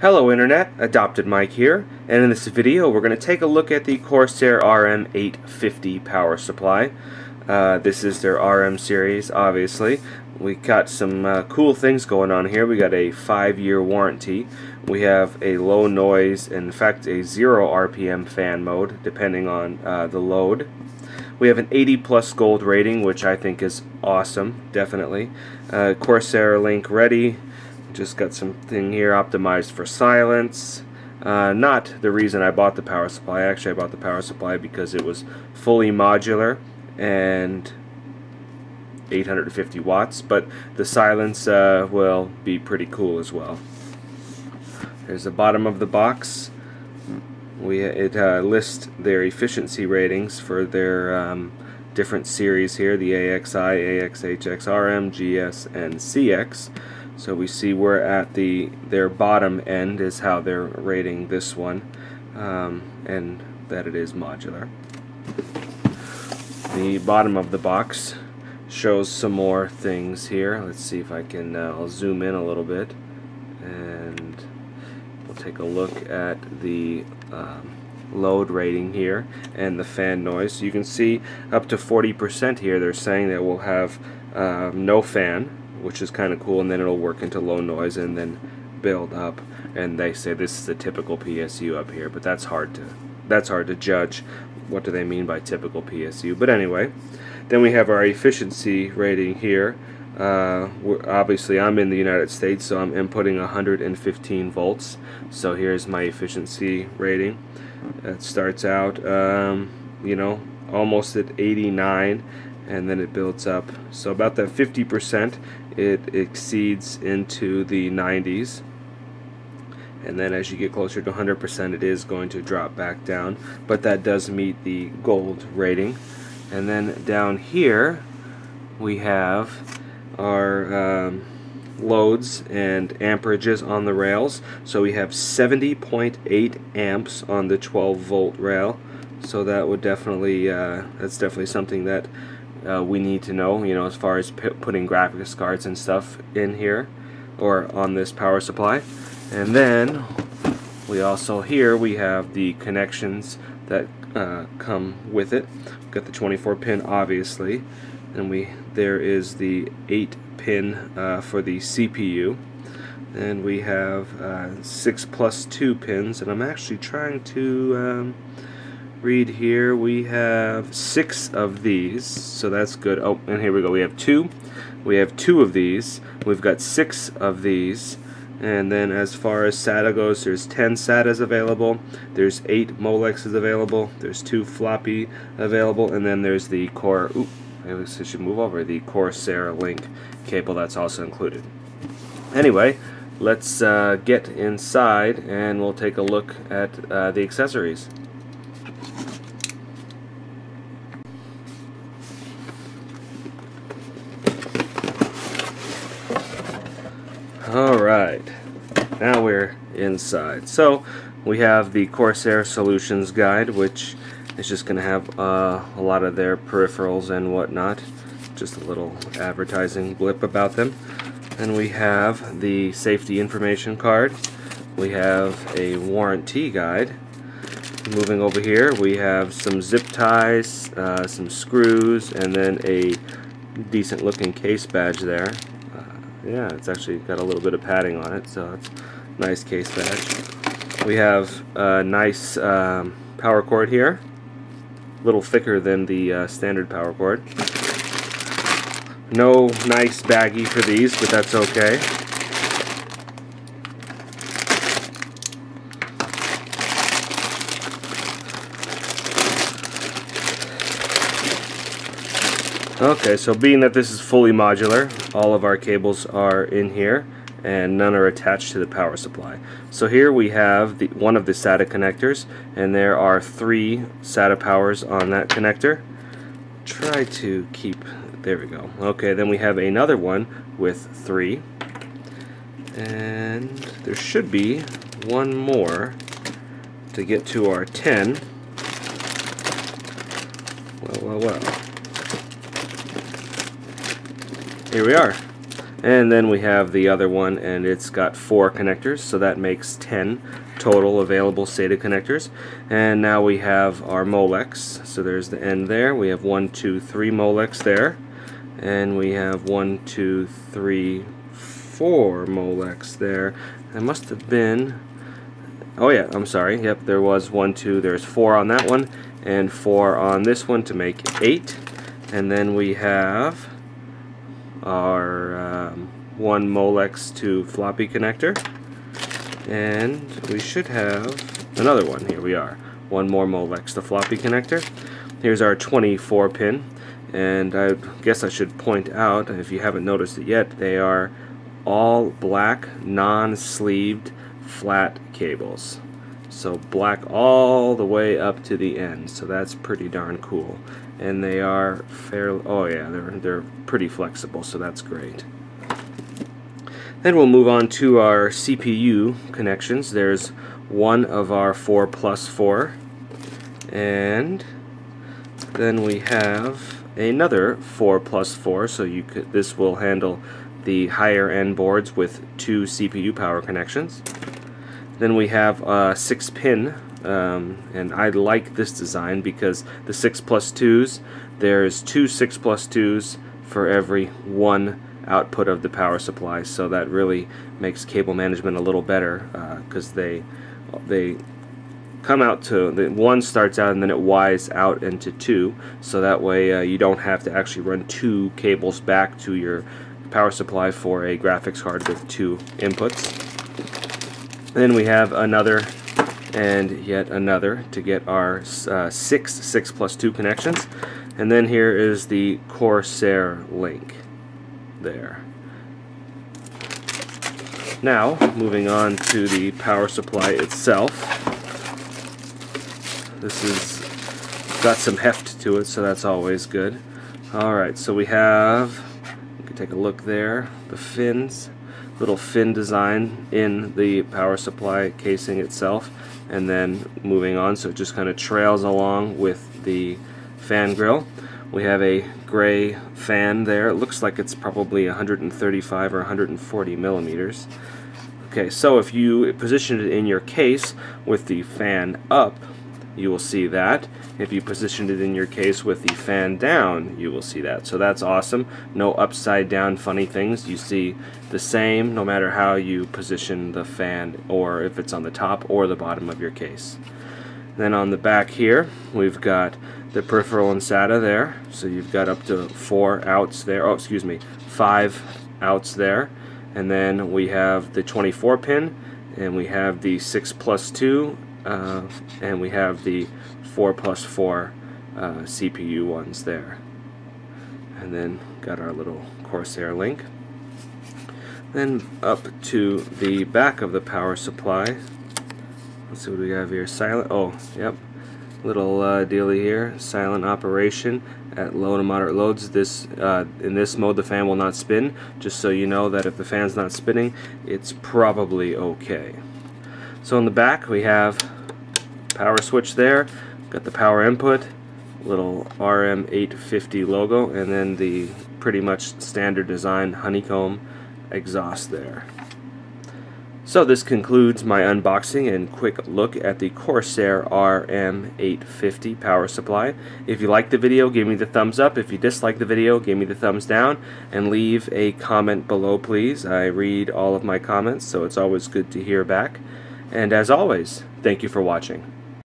Hello Internet, AdoptedMike here, and in this video we're going to take a look at the Corsair RM850 power supply. This is their RM series, obviously. We got some cool things going on here. We got a 5-year warranty. We have a low noise, in fact a 0 RPM fan mode, depending on the load. We have an 80 plus gold rating, which I think is awesome, definitely. Corsair link ready. Just got something here optimized for silence. Not the reason I bought the power supply. Actually, I bought the power supply because it was fully modular and 850 watts, but the silence will be pretty cool as well. There's the bottom of the box. It lists their efficiency ratings for their different series here, the AXI, AXHX, RM, GS, and CX. So we see we're at their bottom end is how they're rating this one, and that it is modular. The bottom of the box shows some more things here. Let's see if I can, I'll zoom in a little bit and we'll take a look at the load rating here and the fan noise. So you can see up to 40% here. They're saying that we'll have no fan, which is kind of cool, and then it'll work into low noise and then build up. And they say this is a typical PSU up here, but that's hard to judge. What do they mean by typical PSU? But anyway, then we have our efficiency rating here. Obviously I'm in the United States, so I'm inputting 115 volts. So here's my efficiency rating. It starts out you know, almost at 89, and then it builds up. So about that 50%, it exceeds into the 90s. And then as you get closer to 100%, it is going to drop back down. But that does meet the gold rating. And then down here, we have our loads and amperages on the rails. So we have 70.8 amps on the 12 volt rail. So that would definitely, that's definitely something that we need to know, you know, as far as putting graphics cards and stuff in here or on this power supply. And then we also here we have the connections that come with it. We've got the 24 pin obviously, and there is the 8 pin for the CPU, and we have 6 plus 2 pins, and I'm actually trying to read here. We have 6 of these, so that's good. Oh, and here we go. We have 2 of these. We've got 6 of these. And then as far as SATA goes, there's 10 SATAs available. There's 8 Molexes available. There's 2 floppy available, and then there's the I should move over, the Corsair link cable that's also included. Anyway, let's get inside and we'll take a look at the accessories. Alright, now we're inside. So we have the Corsair Solutions Guide, which is just going to have a lot of their peripherals and whatnot. Just a little advertising blip about them. And we have the safety information card. We have a warranty guide. Moving over here, we have some zip ties, some screws, and then a decent looking case badge there. Yeah, it's actually got a little bit of padding on it, so it's a nice case badge. We have a nice power cord here, a little thicker than the standard power cord. No nice baggie for these, but that's okay. Okay, so being that this is fully modular, all of our cables are in here and none are attached to the power supply. So here we have one of the SATA connectors, and there are 3 SATA powers on that connector. Try to keep, there we go. Okay, then we have another one with 3, and there should be one more to get to our 10. Well. Here we are. And then we have the other one, and it's got 4 connectors, so that makes 10 total available SATA connectors. And now we have our Molex, so there's the end there. We have 1, 2, 3 Molex there, and we have 1, 2, 3, 4 Molex there. There must have been, oh yeah, I'm sorry, yep, there was 1, 2, there's 4 on that one, and 4 on this one to make 8. And then we have our 1 Molex to floppy connector, and we should have another one. Here we are, 1 more Molex to floppy connector. Here's our 24 pin, and I guess I should point out, if you haven't noticed it yet, they are all black non-sleeved flat cables, so black all the way up to the end, so that's pretty darn cool. And they are fairly, oh yeah, they're pretty flexible, so that's great. Then we'll move on to our CPU connections. There's one of our 4+4, and then we have another 4+4, so this will handle the higher end boards with 2 CPU power connections. Then we have a 6-pin, and I like this design because the 6+2s, there's 2 6+2s for every 1 output of the power supply, so that really makes cable management a little better, because they come out to, the 1 starts out and then it Ys out into 2, so that way you don't have to actually run 2 cables back to your power supply for a graphics card with 2 inputs. Then we have another and yet another to get our 6 6+2 connections. And then here is the Corsair link there. Now, moving on to the power supply itself. This has got some heft to it, so that's always good. Alright, so we have, you can take a look there, the fins. Little fin design in the power supply casing itself, and then moving on, so it just kind of trails along with the fan grill. We have a gray fan there. It looks like it's probably 135 or 140 millimeters. Okay, so if you position it in your case with the fan up, you will see that. If you positioned it in your case with the fan down, you will see that. So that's awesome. No upside down funny things. You see the same no matter how you position the fan, or if it's on the top or the bottom of your case. Then on the back here, we've got the peripheral and SATA there. So you've got up to 4 outs there. Oh, excuse me, 5 outs there. And then we have the 24 pin, and we have the 6+2, and we have the 4+4 CPU ones there. And then got our little Corsair link. Then up to the back of the power supply. Let's see what we have here. Silent, oh, yep. Little dealy here. Silent operation at low to moderate loads. This in this mode the fan will not spin, just so you know that if the fan's not spinning, it's probably okay. So in the back we have power switch there, got the power input, little RM850 logo, and then the pretty much standard design honeycomb exhaust there. So this concludes my unboxing and quick look at the Corsair RM850 power supply. If you liked the video, give me the thumbs up. If you disliked the video, give me the thumbs down, and leave a comment below, please. I read all of my comments, so it's always good to hear back. And as always, thank you for watching.